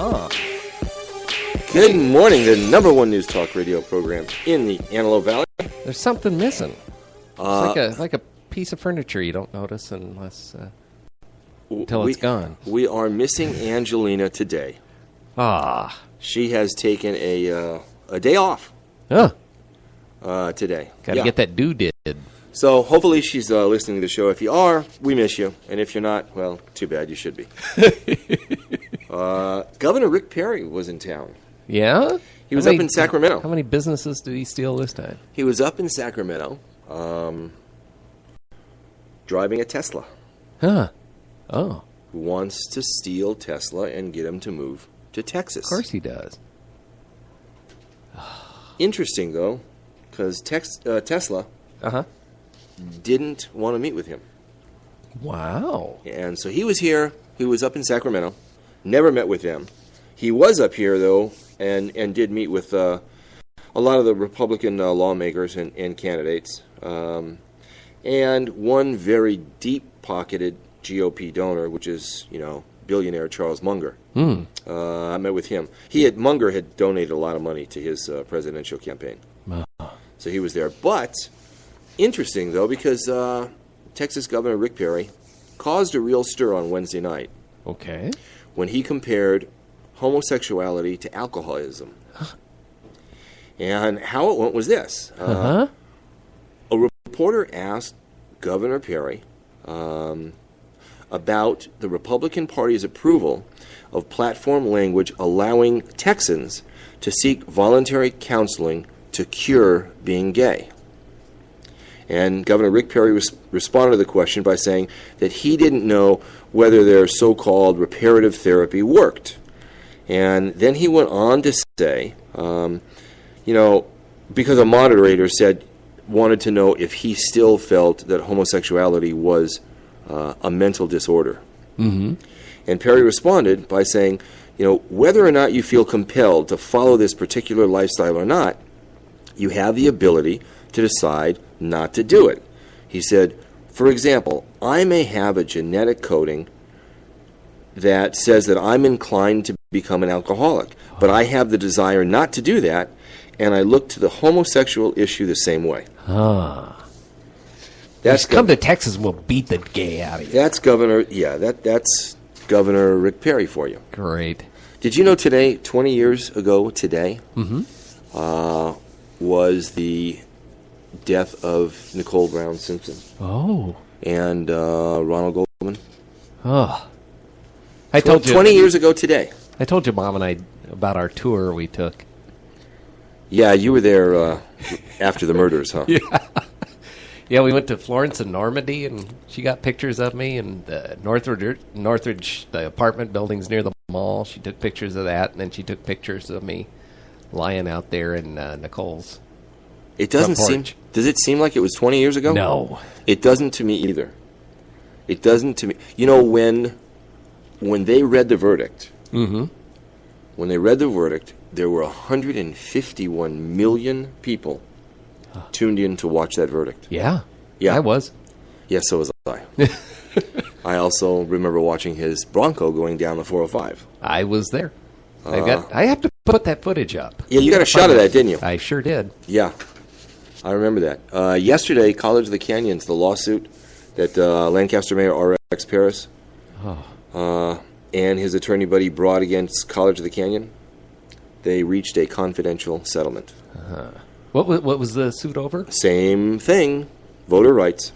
Good morning, the number one news talk radio program in the Antelope Valley. There's something missing. It's like a piece of furniture you don't notice unless until it's gone. We are missing Angelina today. She has taken a day off today. Got to get that did. So hopefully she's listening to the show. If you are, we miss you. And if you're not, well, too bad. You should be. Governor Rick Perry was in town. Yeah? He was up in Sacramento. How many businesses did he steal this time? He was up in Sacramento driving a Tesla. Oh. Who wants to steal Tesla and get him to move to Texas. Of course he does. Interesting, though, because Tesla didn't want to meet with him. Wow. And so he was here. He was up in Sacramento. Never met with him. He was up here, though, and did meet with a lot of the Republican lawmakers and candidates. And one very deep-pocketed GOP donor, which is, billionaire Charles Munger. I met with him. Munger had donated a lot of money to his presidential campaign. So he was there. But, interesting, though, because Texas Governor Rick Perry caused a real stir on Wednesday night. Okay. When he compared homosexuality to alcoholism. And how it went was this. A reporter asked Governor Perry about the Republican Party's approval of platform language allowing Texans to seek voluntary counseling to cure being gay. And Governor Rick Perry responded to the question by saying that he didn't know whether their so-called reparative therapy worked. And then he went on to say, because a moderator wanted to know if he still felt that homosexuality was a mental disorder. And Perry responded by saying, whether or not you feel compelled to follow this particular lifestyle or not, you have the ability to decide not to do it. He said, for example, I may have a genetic coding that says that I'm inclined to become an alcoholic, but I have the desire not to do that, and I look to the homosexual issue the same way. That's come to Texas and we'll beat the gay out of you. That's Governor Rick Perry for you. Great. Did you know today, 20 years ago today, was the death of Nicole Brown Simpson? Oh. And Ronald Goldman? Oh. I told you 20 years ago today. I told you, Mom and I, about our tour we took. Yeah, you were there after the murders, huh? Yeah, we went to Florence and Normandy, and she got pictures of me, and Northridge, the apartment buildings near the mall. She took pictures of that, and then she took pictures of me lying out there in Nicole's. It doesn't seem. Does it seem like it was 20 years ago? No, it doesn't to me either. It doesn't to me. When they read the verdict. When they read the verdict, there were 151 million people tuned in to watch that verdict. Yeah, I was. Yes, so was I. I also remember watching his Bronco going down the 405. I was there. I have to put that footage up. Yeah, you got a shot of that, didn't you? I sure did. Yeah, I remember that. Yesterday, College of the Canyons, the lawsuit that Lancaster Mayor R.X. Paris and his attorney buddy brought against College of the Canyon, they reached a confidential settlement. What was the suit over? Same thing, voter rights.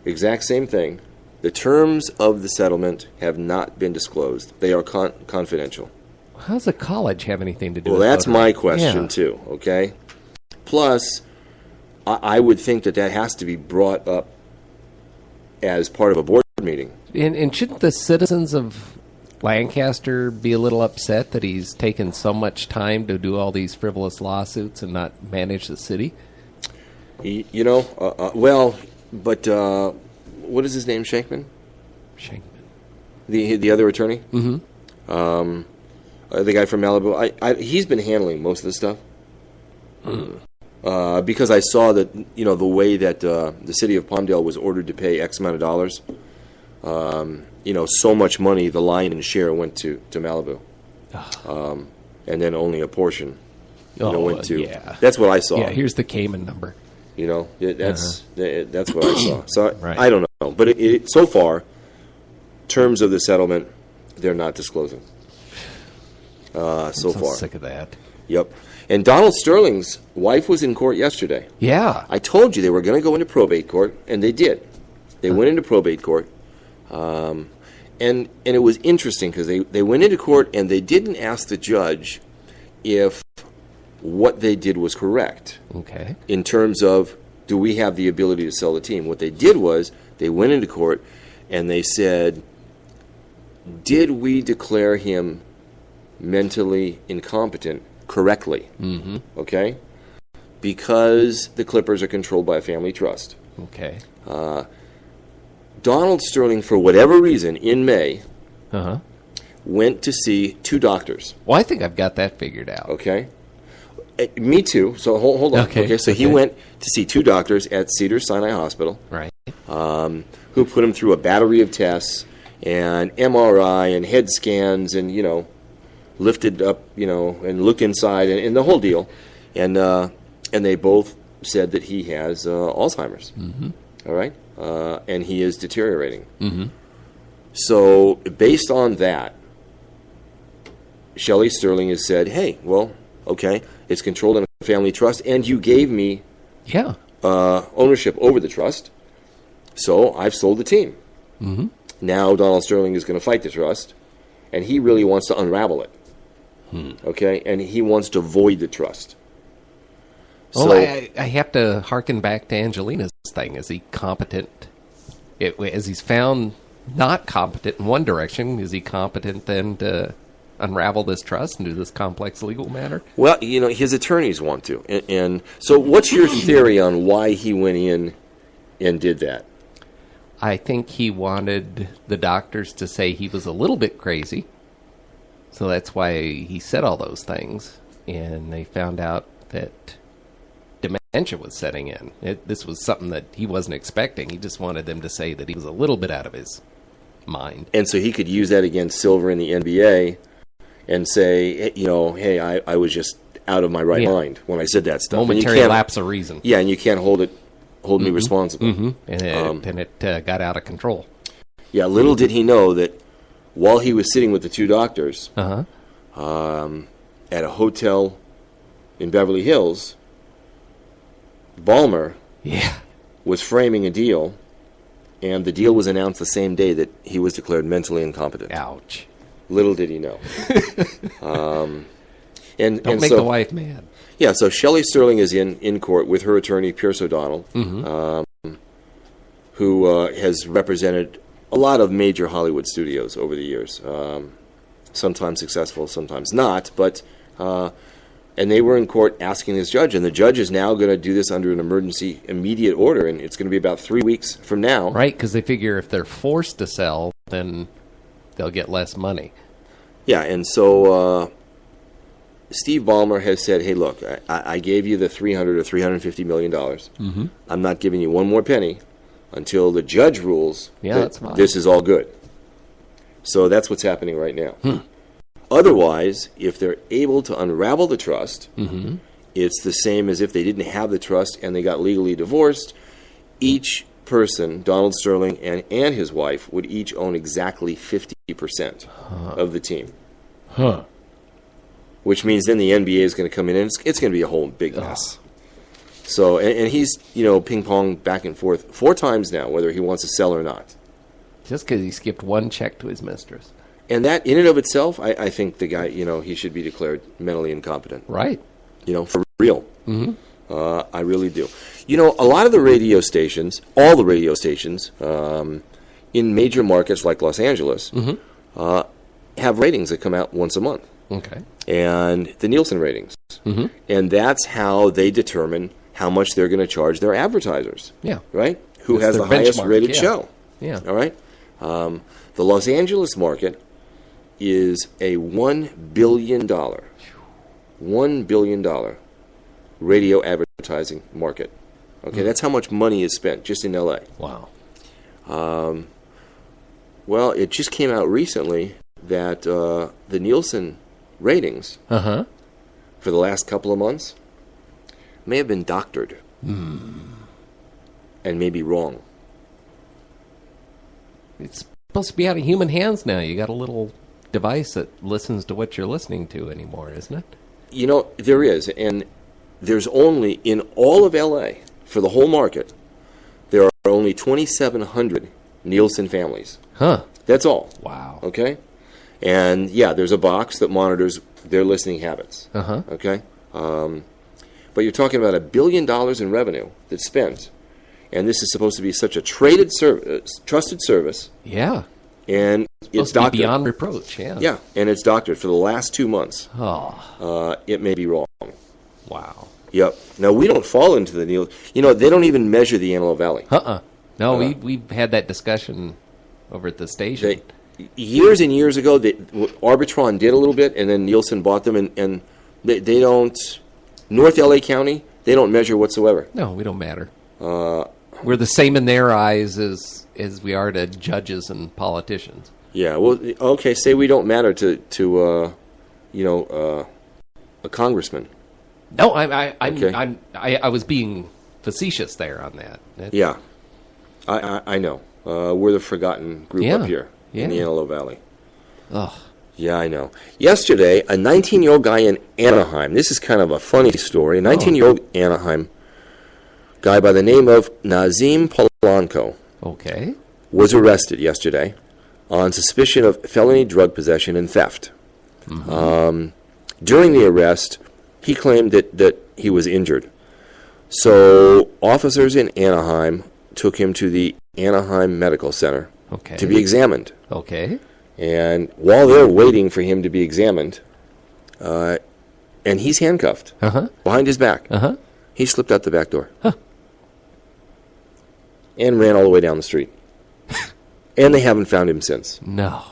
Exact same thing. The terms of the settlement have not been disclosed. They are confidential. How does the college have anything to do with it? Well, that's my question, too, okay? Plus, I would think that has to be brought up as part of a board meeting. And shouldn't the citizens of Lancaster be a little upset that he's taken so much time to do all these frivolous lawsuits and not manage the city? What is his name, Shankman? Shankman. The other attorney? Mm-hmm. The guy from Malibu. He's been handling most of this stuff. Because I saw that, the way that the city of Palmdale was ordered to pay X amount of dollars so much money, the lion's share went to Malibu, and then only a portion went to. Yeah. That's what I saw. Yeah, here's the Cayman number. That's what I saw. So Right. I don't know, but so far, terms of the settlement, they're not disclosing. I'm so far, sick of that. Yep. And Donald Sterling's wife was in court yesterday. Yeah. I told you they were going to go into probate court, and they did. They went into probate court, and it was interesting because they went into court and they didn't ask the judge if what they did was correct. Okay. In terms of, do we have the ability to sell the team? What they did was they went into court and they said, did we declare him mentally incompetent correctly? Mm-hmm. Okay? Because the Clippers are controlled by a family trust. Okay. Donald Sterling, for whatever reason, in May, Uh-huh. went to see 2 doctors. Well, I think I've got that figured out. Okay? Me too. So hold on. Okay. So he went to see 2 doctors at Cedars-Sinai Hospital, Right. who put him through a battery of tests and MRI and head scans and, lifted up, and looked inside and the whole deal. And they both said that he has Alzheimer's. Mm-hmm. All right? And he is deteriorating. Mm-hmm. So based on that, Shelley Sterling has said, hey, well, okay, it's controlled in a family trust, and you gave me Yeah. ownership over the trust, so I've sold the team. Mm-hmm. Now Donald Sterling is going to fight the trust, and he really wants to unravel it. Okay? And he wants to void the trust. Well, So, I have to hearken back to Angelina's thing. Is he competent? As he's found not competent in one direction, is he competent then to unravel this trust and do this complex legal matter? well, his attorneys want to. And so what's your theory on why he went in and did that? I think he wanted the doctors to say he was a little bit crazy. So that's why he said all those things. And they found out that dementia was setting in. This was something that he wasn't expecting. He just wanted them to say that he was a little bit out of his mind. And so he could use that against Silver in the NBA and say, hey, I was just out of my right mind when I said that stuff. And you Momentary can't- lapse of reason. Yeah, and you can't hold me responsible. Mm-hmm. And it got out of control. Yeah, little did he know that while he was sitting with the 2 doctors Uh-huh. at a hotel in Beverly Hills, Ballmer Yeah. was framing a deal, and the deal was announced the same day that he was declared mentally incompetent. Ouch. Little did he know. And Don't make so, the wife mad. Yeah, so Shelley Sterling is in court with her attorney, Pierce O'Donnell, who has represented a lot of major Hollywood studios over the years. Sometimes successful, sometimes not. But and they were in court asking this judge, and the judge is now going to do this under an emergency immediate order, and it's going to be about 3 weeks from now. Right, because they figure if they're forced to sell, then they'll get less money. Yeah, and so Steve Ballmer has said, hey, look, I gave you the $300 or $350 million. Mm-hmm. I'm not giving you one more penny until the judge rules that's fine. this is all good. So that's what's happening right now. Otherwise, if they're able to unravel the trust, it's the same as if they didn't have the trust and they got legally divorced. Each person, Donald Sterling and his wife, would each own exactly 50% of the team. Huh. Which means then the NBA is going to come in and it's going to be a whole big mess. So, and he's, ping-pong back and forth 4 times now, whether he wants to sell or not. Just because he skipped one check to his mistress. And that, in and of itself, I think the guy, he should be declared mentally incompetent. Right. For real. I really do. A lot of the radio stations, all the radio stations, in major markets like Los Angeles, have ratings that come out once a month. Okay. And the Nielsen ratings. And that's how they determine how much they're going to charge their advertisers. Yeah. Right? Who It's has the their highest benchmark, rated yeah. show. Yeah. All right? The Los Angeles market is a $1 billion radio advertising market. Okay, that's how much money is spent just in L.A. Wow. Well, it just came out recently that the Nielsen ratings Uh-huh. for the last couple of months may have been doctored. And may be wrong. It's supposed to be out of human hands now. You got a little device that listens to what you're listening to anymore, isn't it? You know, there is. And there's only, in all of L.A., for the whole market, there are only 2,700 Nielsen families. Huh. That's all. Wow. Okay? And, yeah, there's a box that monitors their listening habits. Uh-huh. Okay? But you're talking about $1 billion in revenue that's spent. And this is supposed to be such a trusted service. Yeah. And it's Supposed to be doctored. beyond reproach, yeah. Yeah, and it's doctored for the last 2 months. Oh, It may be wrong. wow. Yep. Now, we don't fall into the Nielsen. You know, they don't even measure the Antelope Valley. No, we've had that discussion over at the station. Years and years ago, Arbitron did a little bit, and then Nielsen bought them, and they don't... North L.A. County, they don't measure whatsoever. No, we don't matter. We're the same in their eyes as we are to judges and politicians. Yeah, well, okay, say we don't matter to a congressman. No, I was being facetious there on that. Yeah, I know. We're the forgotten group up here in the Antelope Valley. Ugh. Yeah, I know. Yesterday, a 19-year-old guy in Anaheim, this is kind of a funny story, a 19-year-old Anaheim guy by the name of Nazim Polanco was arrested yesterday on suspicion of felony drug possession and theft. Mm-hmm. During the arrest, he claimed that he was injured. So officers in Anaheim took him to the Anaheim Medical Center to be examined. Okay. And while they're waiting for him to be examined, and he's handcuffed behind his back, he slipped out the back door and ran all the way down the street. And they haven't found him since. No.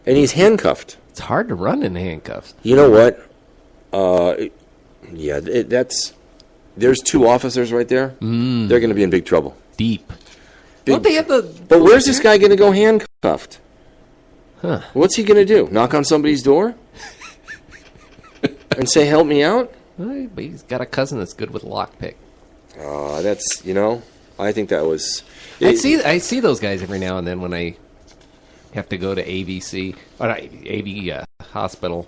And he's handcuffed. It's hard to run in handcuffs. You know what? There's two officers right there. They're going to be in big trouble. Deep. Don't they have the... But where's this guy going to go handcuffed? Huh. What's he going to do? Knock on somebody's door? And say, help me out? But he's got a cousin that's good with lockpick. That's, I think that was... I see those guys every now and then when I have to go to AV hospital.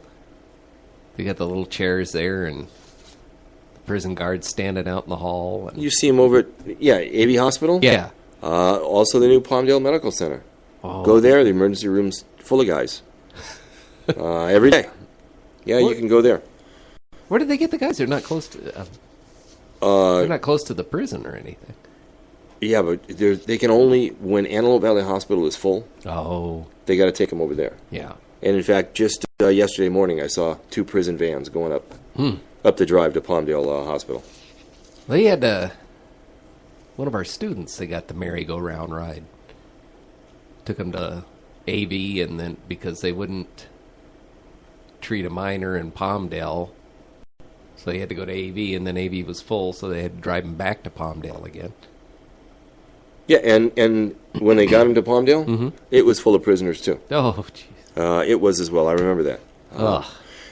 They got the little chairs there and the prison guards standing out in the hall. And you see them over at, AV Hospital? Yeah. Also the new Palmdale Medical Center. Oh. Go there, the emergency room's full of guys. Every day. Yeah, you can go there. Where did they get the guys? They're not close to... they're not close to the prison or anything. Yeah, but they can only... When Antelope Valley Hospital is full, they got to take them over there. Yeah. And in fact, just yesterday morning, I saw 2 prison vans going up the drive to Palmdale Hospital. They had one of our students. They got the merry-go-round ride. Took them to AV, and then because they wouldn't treat a minor in Palmdale, so they had to go to AV, and then AV was full, so they had to drive him back to Palmdale again. Yeah, and when they got him to Palmdale, it was full of prisoners too. Oh, jeez. It was as well. I remember that.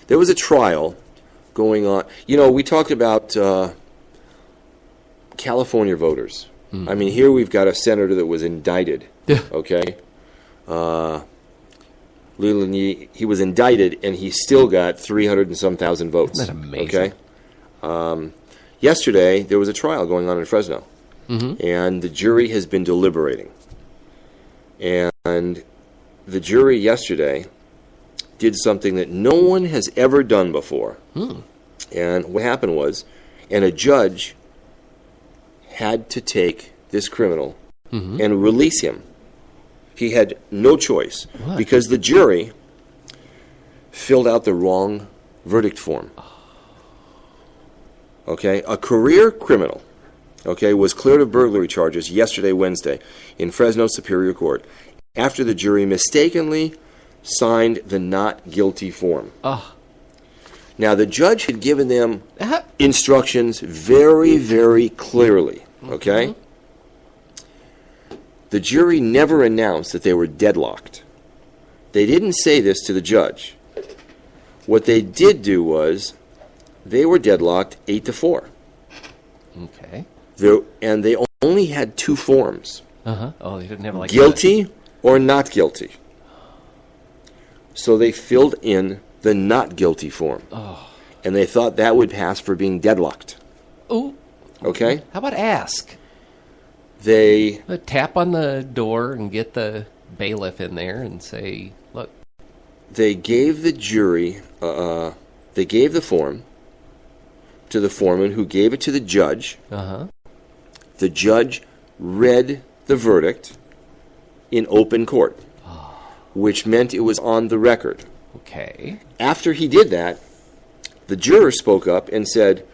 There was a trial going on. We talked about California voters. I mean, here we've got a senator that was indicted. Okay? Leland Yee, he was indicted, and he still got 300 and some thousand votes. Isn't that amazing? Okay? Yesterday, there was a trial going on in Fresno. And the jury has been deliberating. And the jury yesterday did something that no one has ever done before. And what happened was, and a judge had to take this criminal and release him. He had no choice because the jury filled out the wrong verdict form. Okay? A career criminal, was cleared of burglary charges yesterday, Wednesday, in Fresno Superior Court after the jury mistakenly signed the not guilty form. Now, the judge had given them instructions very, very clearly, okay? the jury never announced that they were deadlocked. They didn't say this to the judge. What they did do was they were deadlocked 8-4. Okay. And they only had 2 forms. Uh-huh. Oh, they didn't have like guilty or not guilty. So they filled in the not guilty form. Oh. And they thought that would pass for being deadlocked. Ooh. Okay? How about ask? They tap on the door and get the bailiff in there and say, look. They gave the jury, they gave the form to the foreman who gave it to the judge. Uh-huh. The judge read the verdict in open court, which meant it was on the record. Okay. After he did that, the juror spoke up and said,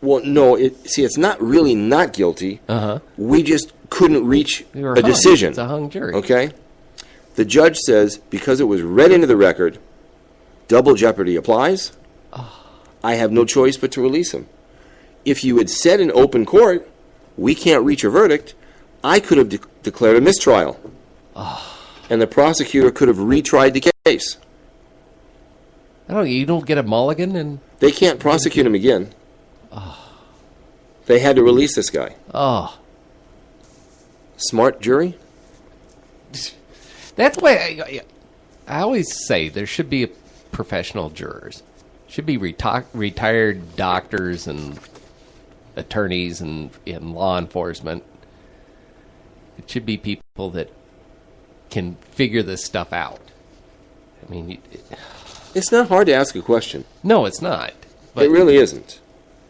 well, no, it's not really not guilty. Uh-huh. We just couldn't reach a hung. decision. It's a hung jury. Okay? The judge says, because it was read into the record, double jeopardy applies. I have no choice but to release him. If you had said in open court, we can't reach a verdict, I could have declared a mistrial. And the prosecutor could have retried the case. You don't get a mulligan and... They can't prosecute him again. They had to release this guy. Smart jury? That's why I always say there should be professional jurors. Should be retired doctors and attorneys and in law enforcement. It should be people that can figure this stuff out. I mean... It's not hard to ask a question. No, it's not. But it really isn't.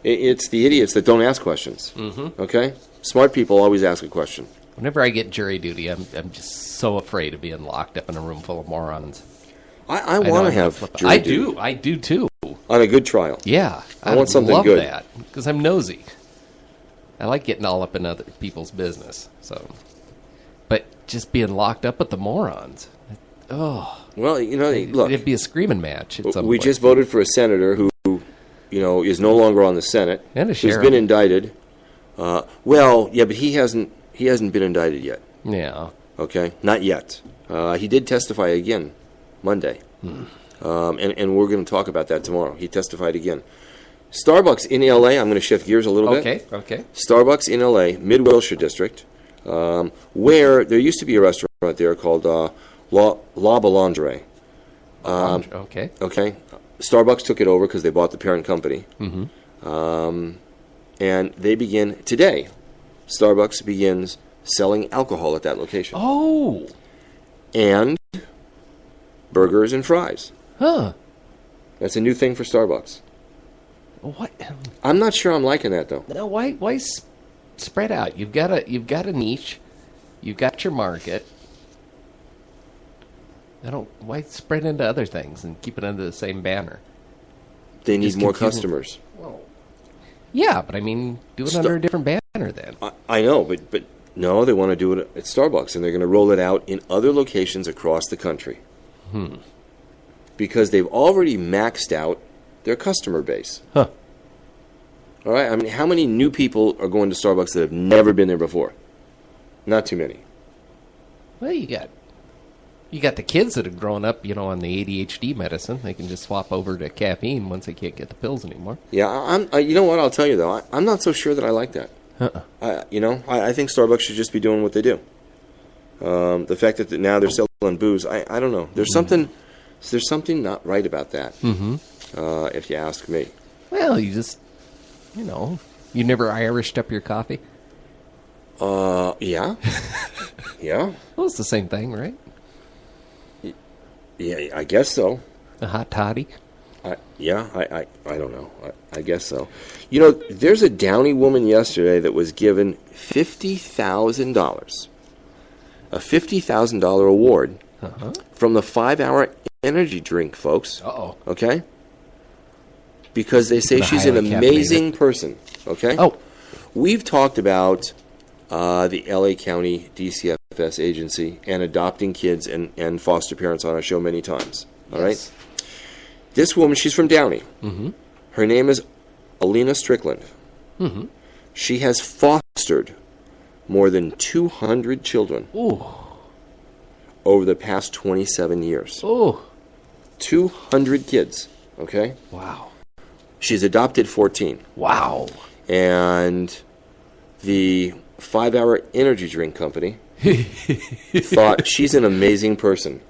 It's the idiots that don't ask questions. Mm-hmm. Okay? Smart people always ask a question. Whenever I get jury duty, I'm just so afraid of being locked up in a room full of morons. I want to have jury duty. I do too. On a good trial. Yeah. I want something love good. That because I'm nosy. I like getting all up in other people's business. But just being locked up with the morons. Oh. Well, look. It'd be a screaming match at some We point. just voted for a senator who, is no longer on the Senate. And a sheriff. Who's been indicted. But he hasn't been indicted yet. Yeah. Okay? Not yet. He did testify again Monday. And we're going to talk about that tomorrow. He testified again. Starbucks in L.A., I'm going to shift gears a little bit. Okay. Starbucks in L.A., Mid-Wilshire District, where there used to be a restaurant there called La Bolandre. Okay. Okay. Starbucks took it over because they bought the parent company. Mm-hmm. And they begin today. Starbucks begins selling alcohol at that location. Oh. And burgers and fries. Huh. That's a new thing for Starbucks. What? I'm not sure I'm liking that though. No, why spread out? You've got a niche. You've got your market. Why spread into other things and keep it under the same banner? They need Just more confusing. customers. Well, yeah, but I mean, do it under a different banner then. I know, but no, they want to do it at Starbucks, and they're going to roll it out in other locations across the country. Because they've already maxed out their customer base. Huh. All right? I mean, how many new people are going to Starbucks that have never been there before? Not too many. Well, you got the kids that have grown up, on the ADHD medicine. They can just swap over to caffeine once they can't get the pills anymore. Yeah, you know what? I'll tell you, though. I'm not so sure that I like that. I think Starbucks should just be doing what they do. The fact that now they're selling booze, I don't know. There's something not right about that, if you ask me. Well, you just, you never Irished up your coffee? Yeah. Yeah. Well, it's the same thing, right? Yeah, I guess so. A hot toddy? I don't know. I guess so. There's a Downey woman yesterday that was given $50,000. A $50,000 award from the 5-Hour Energy Drink, folks. Uh-oh. Okay? Because they say she's an amazing person. Okay? Oh. We've talked about the L.A. County DCFS agency and adopting kids and foster parents on our show many times. All right? This woman, she's from Downey. Mm-hmm. Her name is Alina Strickland. Mm-hmm. She has fostered more than 200 children Ooh. over the past 27 years. Ooh. 200 kids, okay? Wow. She's adopted 14. Wow. And the 5-Hour Energy Drink Company thought she's an amazing person.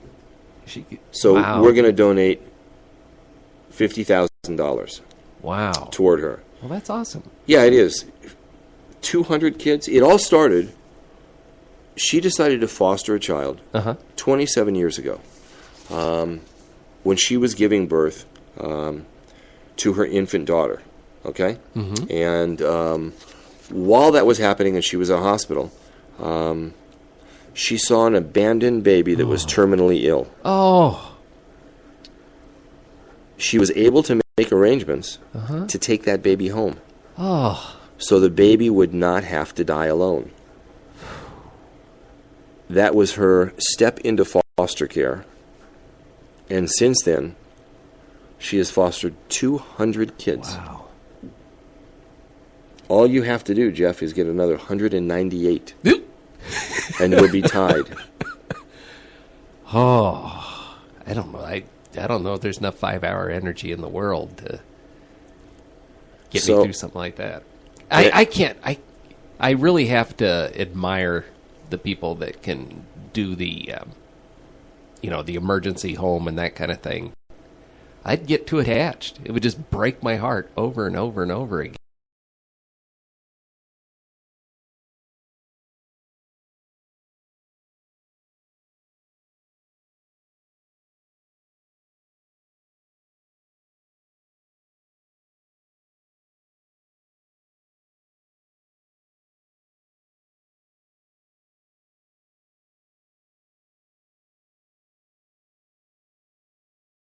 So wow. we're going to donate $50,000 Wow. toward her. Well, that's awesome. Yeah, it is. 200 kids. It all started, she decided to foster a child 27 years ago when she was giving birth to her infant daughter. Okay? Mm-hmm. And while that was happening and she was in a hospital, she saw an abandoned baby that was terminally ill. Oh. She was able to make arrangements to take that baby home. Oh. So the baby would not have to die alone. That was her step into foster care. And since then, she has fostered 200 kids. Wow. All you have to do, Jeff, is get another 198. And you'll be tied. Oh. I don't know. I don't know if there's enough 5-hour energy in the world to get me through something like that. I can't. I really have to admire the people that can do the, the emergency home and that kind of thing. I'd get too attached. It would just break my heart over and over and over again.